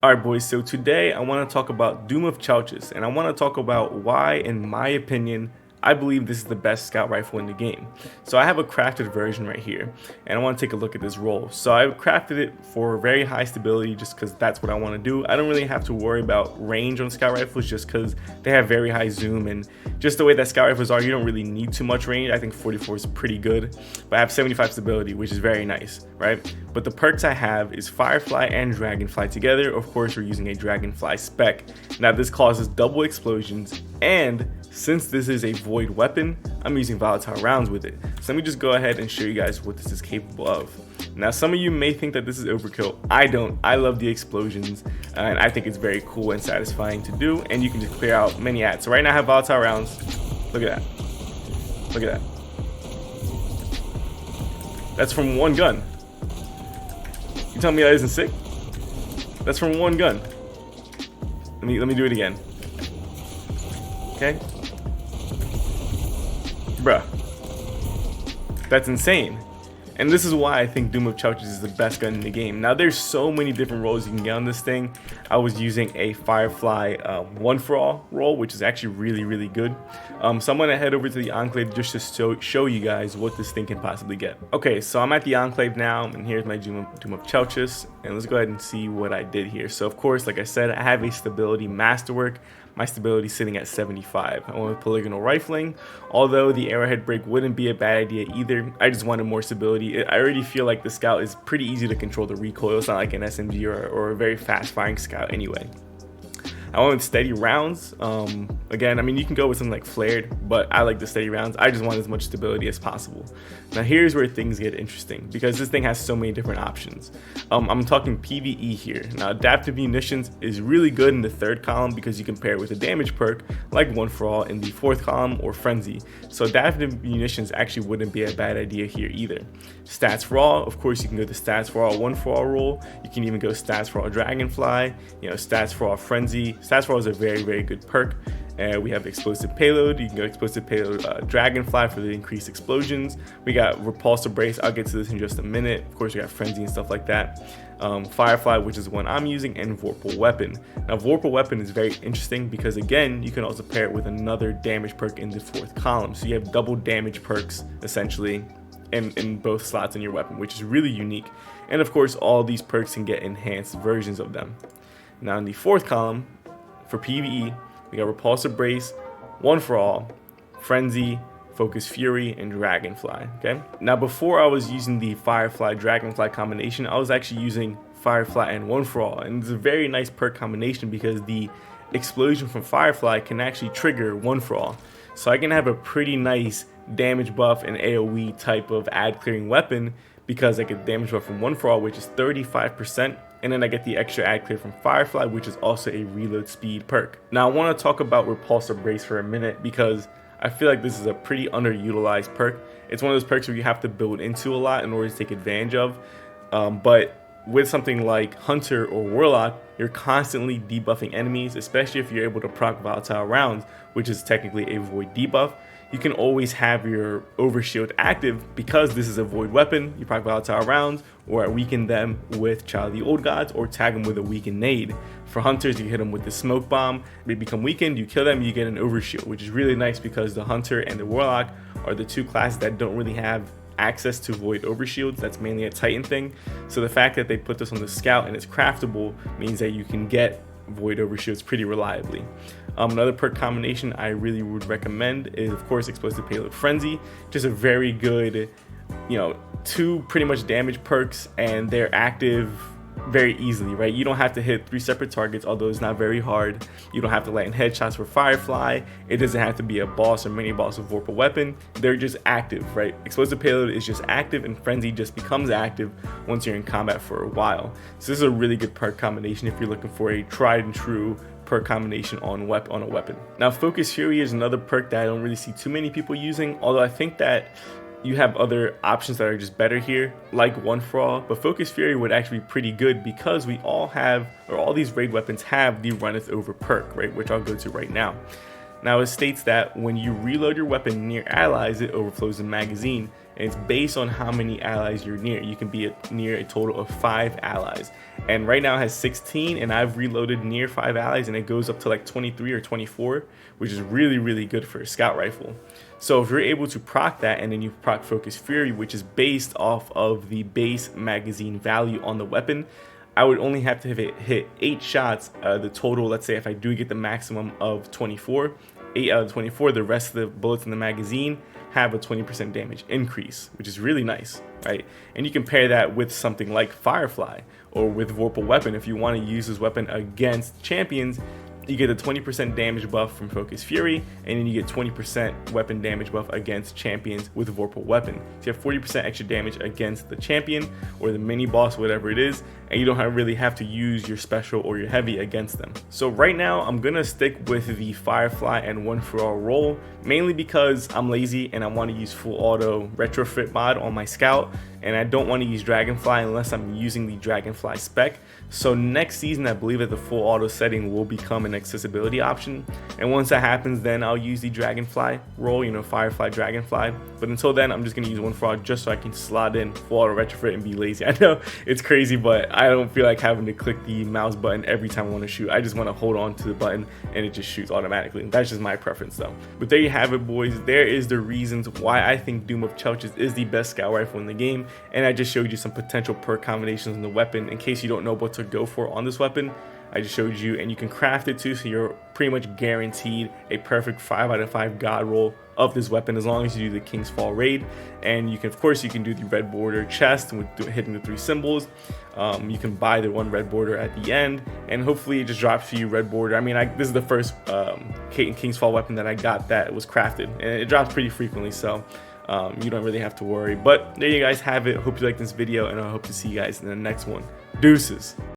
Alright boys, so today I want to talk about Doom of Chelchis, and I want to talk about why, in my opinion, I believe this is the best scout rifle in the game. So I have a crafted version right here, and I want to take a look at this roll. So I crafted it for very high stability just because that's what I want to do. I don't really have to worry about range on scout rifles just because they have very high zoom, and just the way that scout rifles are, you don't really need too much range. I think 44 is pretty good, but I have 75 stability, which is very nice, right? But the perks I have is Firefly and Dragonfly together. Of course, we're using a Dragonfly spec. Now this causes double explosions, and since this is a void weapon, I'm using volatile rounds with it. So let me just go ahead and show you guys what this is capable of. Now some of you may think that this is overkill. I don't. I love the explosions, and I think it's very cool and satisfying to do, and you can just clear out many ads. So right now I have volatile rounds. Look at that. Look at that. That's from one gun. You tell me that isn't sick? That's from one gun. Let me do it again. Okay? Bruh. That's insane. And this is why I think Doom of Chelchis is the best gun in the game. Now there's so many different rolls you can get on this thing. I was using a Firefly one for all roll, which is actually really good. So I'm gonna head over to the Enclave just to show you guys what this thing can possibly get. Okay, so I'm at the Enclave now, and here's my Doom of Chelchis, and let's go ahead and see what I did here. So of course, like I said, I have a stability masterwork. My stability sitting at 75. I went with polygonal rifling, although the arrowhead break wouldn't be a bad idea either. I just wanted more stability. I already feel like the scout is pretty easy to control the recoil. It's not like an SMG or a very fast firing scout anyway. I went with steady rounds. Again, I mean, you can go with something like flared, but I like the steady rounds. I just want as much stability as possible. Now here's where things get interesting, because this thing has so many different options. I'm talking PvE here. Now adaptive munitions is really good in the third column because you can pair it with a damage perk like one for all in the fourth column or frenzy. So adaptive munitions actually wouldn't be a bad idea here either. Stats for all, of course, you can go the stats for all one for all roll. You can even go stats for all dragonfly, stats for all frenzy. Stats for all is a very good perk. We have explosive payload. You can go explosive payload dragonfly for the increased explosions. We got repulsor brace. I'll get to this in just a minute. Of course, we got frenzy and stuff like that. Firefly, which is the one I'm using, and vorpal weapon. Now vorpal weapon is very interesting because again, you can also pair it with another damage perk in the fourth column. So you have double damage perks essentially in both slots in your weapon, which is really unique. And of course, all these perks can get enhanced versions of them. Now in the fourth column, for PvE, we got repulsor brace, one for all, frenzy, focus fury, and dragonfly. Okay. Now before I was using the firefly dragonfly combination, I was actually using firefly and one for all, and it's a very nice perk combination because the explosion from firefly can actually trigger one for all. So I can have a pretty nice damage buff and AoE type of ad clearing weapon because I get damage buff from one for all, which is 35%. And then I get the extra ad clear from Firefly, which is also a reload speed perk. Now I want to talk about repulsor brace for a minute because I feel like this is a pretty underutilized perk. It's one of those perks where you have to build into a lot in order to take advantage of. But with something like Hunter or Warlock, you're constantly debuffing enemies, especially if you're able to proc volatile rounds, which is technically a void debuff. You can always have your overshield active because this is a void weapon. You proc volatile rounds or weaken them with Child of the Old Gods or tag them with a weakened nade. For hunters, you hit them with the smoke bomb. They become weakened, you kill them, you get an overshield, which is really nice because the hunter and the warlock are the two classes that don't really have access to void overshields. That's mainly a Titan thing. So the fact that they put this on the scout and it's craftable means that you can get void overshields pretty reliably. Another perk combination I really would recommend is of course explosive payload frenzy. Just a very good, two pretty much damage perks, and they're active very easily, right? You don't have to hit 3 separate targets, although it's not very hard. You don't have to land headshots for Firefly. It doesn't have to be a boss or mini boss with vorpal weapon. They're just active, right? Explosive payload is just active, and frenzy just becomes active once you're in combat for a while. So this is a really good perk combination if you're looking for a tried and true perk combination on a weapon. Now focus fury is another perk that I don't really see too many people using, although I think that you have other options that are just better here, like one for all, but focus fury would actually be pretty good because we all have, or all these raid weapons have, the runneth over perk, right, which I'll go to right now. Now it states that when you reload your weapon near allies, it overflows the magazine, and it's based on how many allies you're near. You can be near a total of 5 allies, and right now it has 16, and I've reloaded near 5 allies, and it goes up to like 23 or 24, which is really good for a scout rifle. So if you're able to proc that, and then you proc Focus Fury, which is based off of the base magazine value on the weapon, I would only have to hit 8 shots. The total, let's say if I do get the maximum of 24, 8 out of 24, the rest of the bullets in the magazine have a 20% damage increase, which is really nice, right? And you compare that with something like Firefly or with Vorpal Weapon. If you want to use this weapon against champions, you get a 20% damage buff from Focus Fury, and then you get 20% weapon damage buff against champions with Vorpal Weapon. So you have 40% extra damage against the champion or the mini boss, whatever it is, and you don't really have to use your special or your heavy against them. So right now I'm gonna stick with the Firefly and One For All role, mainly because I'm lazy and I want to use full auto retrofit mod on my scout, and I don't want to use Dragonfly unless I'm using the Dragonfly spec. So next season, I believe that the full auto setting will become an accessibility option, and once that happens, then I'll use the Dragonfly role, you know, Firefly, Dragonfly. But until then, I'm just gonna use One For All just so I can slot in full auto retrofit and be lazy. I know it's crazy, but I don't feel like having to click the mouse button every time I want to shoot. I just want to hold on to the button and it just shoots automatically. That's just my preference though. But there you have it, boys. There is the reasons why I think Doom of Chelchis is the best scout rifle in the game, and I just showed you some potential perk combinations in the weapon in case you don't know what to go for on this weapon. I just showed you, and you can craft it too, so you're pretty much guaranteed a perfect 5 out of 5 god roll of this weapon as long as you do the King's Fall raid. And you can, of course, you can do the red border chest with hitting the 3 symbols. You can buy the 1 red border at the end, and hopefully it just drops for you red border. I mean, this is the first King's Fall weapon that I got that was crafted, and it drops pretty frequently, so you don't really have to worry. But there you guys have it. Hope you liked this video, and I hope to see you guys in the next one. Deuces.